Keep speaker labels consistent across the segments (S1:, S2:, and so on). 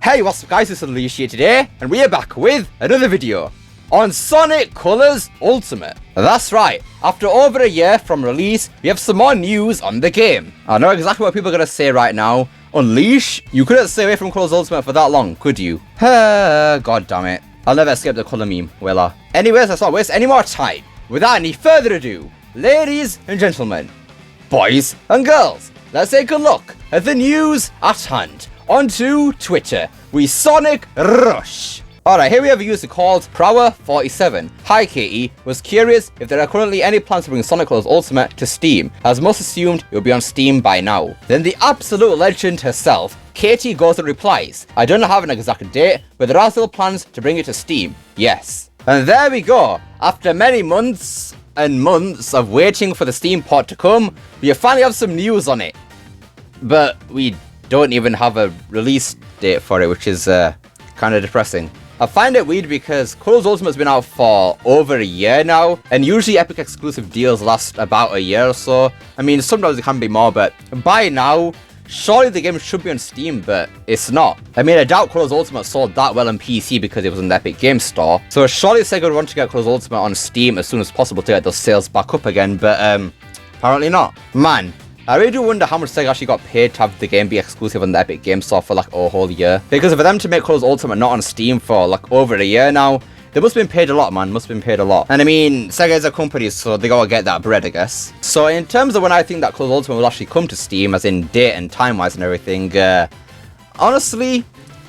S1: Hey, what's up guys, it's Unleashed here today, and we are back with another video on Sonic Colors Ultimate. That's right, after over a year from release, we have some more news on the game. I know exactly what people are going to say right now. Unleash? You couldn't stay away from Colors Ultimate for that long, could you? God damn it. I'll never escape the color meme, will I? Anyways, let's not waste any more time. Without any further ado, ladies and gentlemen, boys and girls, let's take a look at the news at hand. Onto Twitter, we Sonic Rush. Alright, here we have a user called Prower47. Hi Katie, was curious if there are currently any plans to bring Sonic Colors Ultimate to Steam, as most assumed it would be on Steam by now. Then the absolute legend herself, Katie, goes and replies, I don't have an exact date, but there are still plans to bring it to Steam, yes. And there we go, after many months and months of waiting for the Steam port to come, we finally have some news on it. But we don't even have a release date for it, which is kind of depressing. I find it weird because Colors Ultimate's been out for over a year now, and usually Epic exclusive deals last about a year or so. I mean, sometimes it can be more, but by now, surely the game should be on Steam, but it's not. I mean, I doubt Colors Ultimate sold that well on PC because it was in the Epic Games Store, so surely Sega would want to get Colors Ultimate on Steam as soon as possible to get those sales back up again, but apparently not. Man, I really do wonder how much Sega actually got paid to have the game be exclusive on the Epic Games Store for like a whole year. Because for them to make Colors Ultimate not on Steam for like over a year now, they must have been paid a lot, man. Must have been paid a lot. And I mean, Sega is a company, so they gotta get that bread, I guess. So in terms of when I think that Colors Ultimate will actually come to Steam, as in date and time-wise and everything, honestly,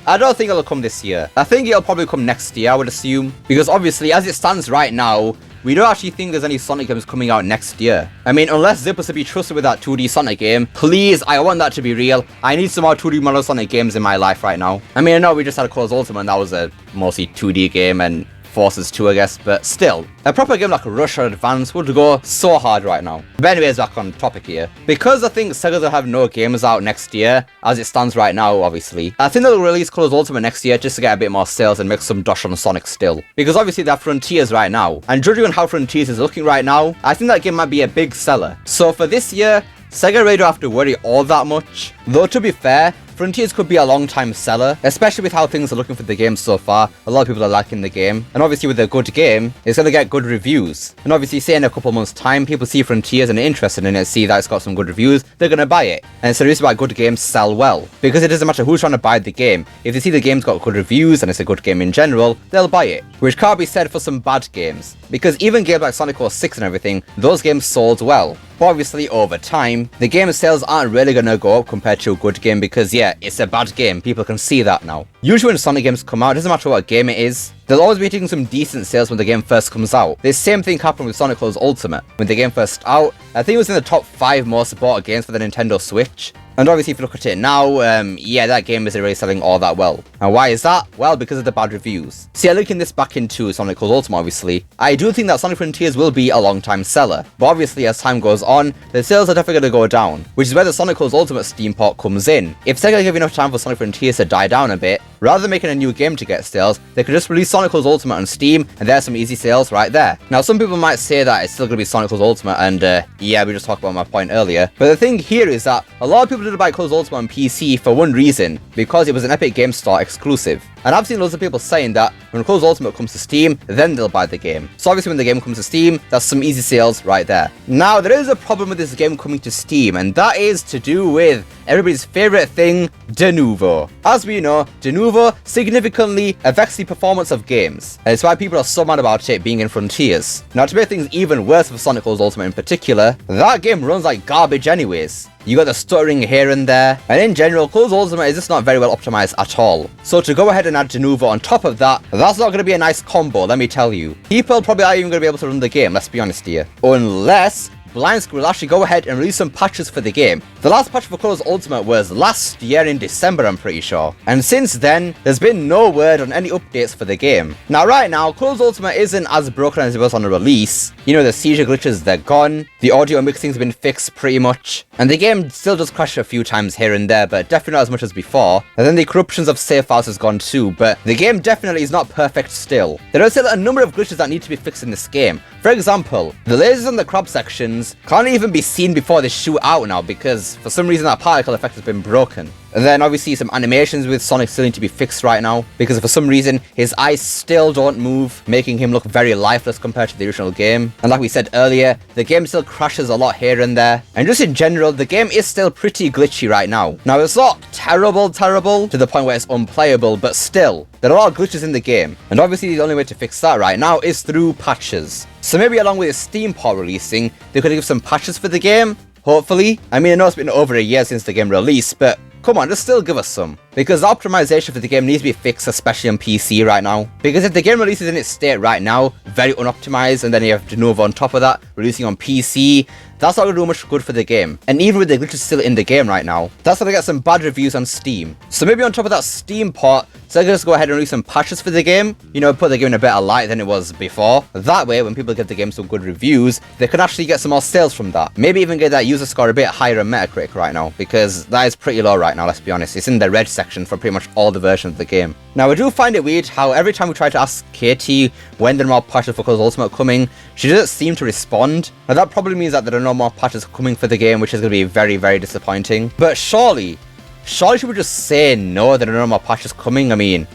S1: I don't think it'll come this year. I think it'll probably come next year, I would assume. Because obviously, as it stands right now, we don't actually think there's any Sonic games coming out next year. I mean, unless Zipper's to be trusted with that 2D Sonic game, please, I want that to be real. I need some more 2D model Sonic games in my life right now. I mean, I know we just had Colors Ultimate and that was a mostly 2D game and Forces 2, I guess, but still, a proper game like Rush or Advance would go so hard right now. But anyways, back on topic here. Because I think Sega will have no games out next year, as it stands right now, obviously, I think they'll release Colors Ultimate next year just to get a bit more sales and make some dosh on Sonic still. Because obviously they have Frontiers right now, and judging on how Frontiers is looking right now, I think that game might be a big seller. So for this year, Sega really don't have to worry all that much. Though to be fair, Frontiers could be a long-time seller, especially with how things are looking for the game so far. A lot of people are liking the game, and obviously with a good game, it's going to get good reviews. And obviously, say in a couple months' time, people see Frontiers and are interested in it, see that it's got some good reviews, they're going to buy it. And it's the reason why good games sell well, because it doesn't matter who's trying to buy the game. If they see the game's got good reviews and it's a good game in general, they'll buy it. Which can't be said for some bad games, because even games like Sonic 06 and everything, those games sold well. But obviously, over time, the game's sales aren't really going to go up compared to a good game because, yeah, it's a bad game. People can see that now. Usually when Sonic games come out, it doesn't matter what game it is, they'll always be getting some decent sales when the game first comes out. The same thing happened with Sonic Colors Ultimate. When the game first out, I think it was in the top 5 most bought games for the Nintendo Switch. And obviously if you look at it now, yeah, that game isn't really selling all that well. And why is that? Well, because of the bad reviews. See, linking this back into Sonic Colors Ultimate, obviously, I do think that Sonic Frontiers will be a long-time seller. But obviously, as time goes on, the sales are definitely going to go down, which is where the Sonic Colors Ultimate Steam port comes in. If Sega give enough time for Sonic Frontiers to die down a bit, rather than making a new game to get sales, they could just release Sonic Colors Ultimate on Steam, and there's some easy sales right there. Now, some people might say that it's still going to be Sonic Colors Ultimate, and yeah, we just talked about my point earlier. But the thing here is that a lot of people did buy Colors Ultimate on PC for one reason, because it was an Epic Games Store exclusive. And I've seen loads of people saying that when Colors Ultimate comes to Steam, then they'll buy the game. So obviously when the game comes to Steam, that's some easy sales right there. Now, there is a problem with this game coming to Steam, and that is to do with everybody's favorite thing, de novo. As we know, de novo significantly affects the performance of games, and it's why people are so mad about it being in Frontiers. Now, to make things even worse for Sonic Colors Ultimate in particular, that game runs like garbage anyways. You got the stuttering here and there, and in general, Colors Ultimate is just not very well optimized at all. So to go ahead and add de novo on top of that, that's not going to be a nice combo, let me tell you. People probably aren't even going to be able to run the game, let's be honest here. Unless Blind will actually go ahead and release some patches for the game. The last patch for Colors Ultimate was last year in December, I'm pretty sure. And since then, there's been no word on any updates for the game. Now, right now, Colors Ultimate isn't as broken as it was on the release. You know, the seizure glitches, they're gone. The audio mixing's been fixed pretty much. And the game still does crash a few times here and there, but definitely not as much as before. And then the corruptions of save files has gone too, but the game definitely is not perfect still. There are still a number of glitches that need to be fixed in this game. For example, the lasers in the crab sections can't even be seen before they shoot out now because for some reason that particle effect has been broken. And then obviously some animations with Sonic still need to be fixed right now, because for some reason his eyes still don't move, making him look very lifeless compared to the original game. And like we said earlier, the game still crashes a lot here and there. And just in general, the game is still pretty glitchy right now. Now it's not terrible to the point where it's unplayable, but still, there are a lot of glitches in the game. And obviously the only way to fix that right now is through patches. So maybe along with the Steam port releasing, they could give some patches for the game, hopefully. I mean, I know it's been over a year since the game released, but come on, just still give us some. Because the optimization for the game needs to be fixed, especially on PC right now. Because if the game releases in its state right now, very unoptimized, and then you have Denuvo on top of that, releasing on PC, that's not going to do much good for the game. And even with the glitches still in the game right now, that's going to get some bad reviews on Steam. So maybe on top of that Steam port, so I can just go ahead and release some patches for the game, you know, put the game in a better light than it was before. That way, when people give the game some good reviews, they can actually get some more sales from that. Maybe even get that user score a bit higher on Metacritic right now, because that is pretty low right now, let's be honest. It's in the red section for pretty much all the versions of the game. Now, I do find it weird how every time we try to ask Katie when there are more patches for Colors Ultimate coming, she doesn't seem to respond. Now, that probably means that there are no more patches coming for the game, which is going to be very disappointing. But surely she would just say no, there are no more patches coming. I mean,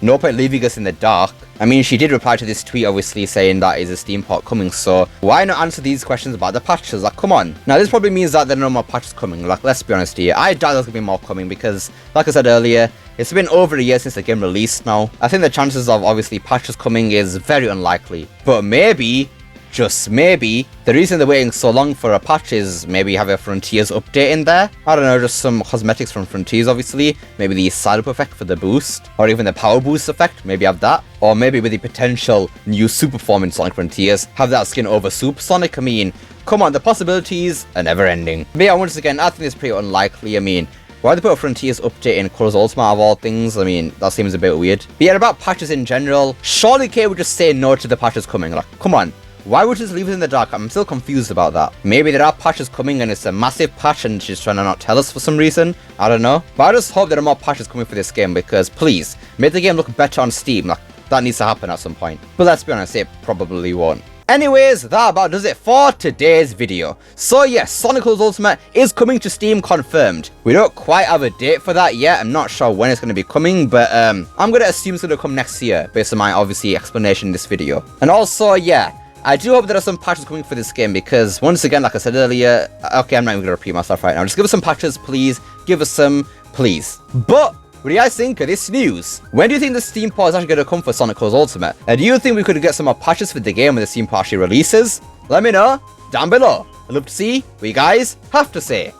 S1: no point leaving us in the dark. I mean, she did reply to this tweet, obviously, saying that is a Steam port coming, so why not answer these questions about the patches? Like, come on. Now, this probably means that there are no more patches coming. Like, let's be honest here. I doubt there's going to be more coming because, like I said earlier, it's been over a year since the game released now. I think the chances of, obviously, patches coming is very unlikely. But maybe, just maybe, the reason they're waiting so long for a patch is maybe have a Frontiers update in there. I don't know, just some cosmetics from Frontiers, obviously. Maybe the side-up effect for the boost, or even the power boost effect, maybe have that. Or maybe with the potential new super form in Sonic Frontiers, have that skin over Super Sonic. I mean, come on, the possibilities are never ending. But yeah, once again, I think it's pretty unlikely. I mean, why they put a Frontiers update in Colors Ultimate of all things? I mean, that seems a bit weird. But yeah, about patches in general, surely Kay would just say no to the patches coming. Like, come on. Why would she just leave it in the dark? I'm still confused about that. Maybe there are patches coming and it's a massive patch and she's trying to not tell us for some reason. I don't know. But I just hope there are more patches coming for this game because, please, make the game look better on Steam. Like, that needs to happen at some point. But let's be honest, it probably won't. Anyways, that about does it for today's video. So yes, Sonic Colors Ultimate is coming to Steam confirmed. We don't quite have a date for that yet. I'm not sure when it's going to be coming, but I'm going to assume it's going to come next year based on my, obviously, explanation in this video. And also, yeah, I do hope there are some patches coming for this game because, once again, like I said earlier, okay, I'm not even going to repeat myself right now. Just give us some patches, please. Give us some, please. But what do you guys think of this news? When do you think the Steam port is actually going to come for Sonic Colors Ultimate? And do you think we could get some more patches for the game when the Steam port actually releases? Let me know down below. I'd love to see what you guys have to say.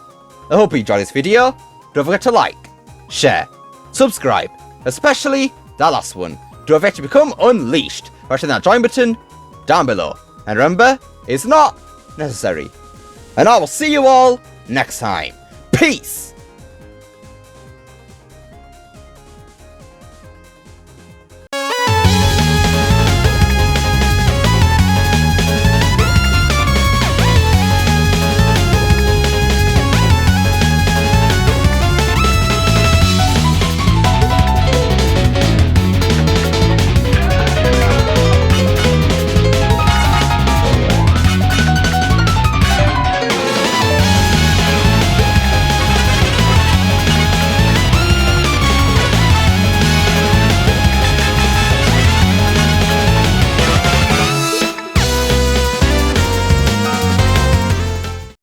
S1: I hope you enjoyed this video. Don't forget to like, share, subscribe, especially that last one. Don't forget to become unleashed by pressing that join button down below. And remember, it's not necessary. And I will see you all next time. Peace!